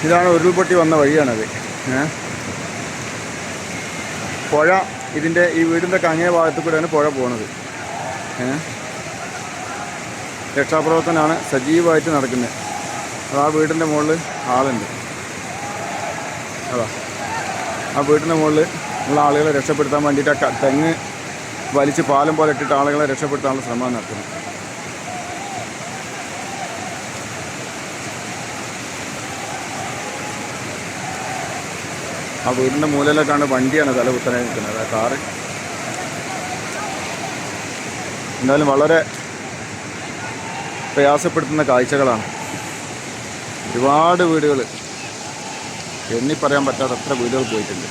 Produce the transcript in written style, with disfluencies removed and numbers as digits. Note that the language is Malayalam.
ഇതാണ് ഉരുൾപൊട്ടി വന്ന വഴിയാണത്. പുഴ ഇതിൻ്റെ ഈ വീടിൻ്റെ അങ്ങേ ഭാഗത്തു കൂടെയാണ് പുഴ പോകുന്നത്. രക്ഷാപ്രവർത്തനമാണ് സജീവമായിട്ട് നടക്കുന്നത്. അത് ആ വീടിൻ്റെ മുകളിൽ ആളുണ്ട്. അതാ ആ വീടിൻ്റെ മുകളിൽ ഉള്ള ആളുകളെ രക്ഷപ്പെടുത്താൻ വേണ്ടിയിട്ട് തെങ്ങ് വലിച്ച് പാലം പോലെ ഇട്ടിട്ട് ആളുകളെ രക്ഷപ്പെടുത്താനുള്ള ശ്രമം നടത്തുന്നു. ആ വീടിൻ്റെ മൂലയിലേക്കാണ് വണ്ടിയാണ് തല കുത്തനെ നിൽക്കുന്നത്. ആ കാറ് എന്തായാലും വളരെ പ്രയാസപ്പെടുത്തുന്ന കാഴ്ചകളാണ്. ഒരുപാട് വീടുകൾ, എണ്ണി പറയാൻ പറ്റാത്ത അത്ര വീടുകൾ പോയിട്ടുണ്ട്.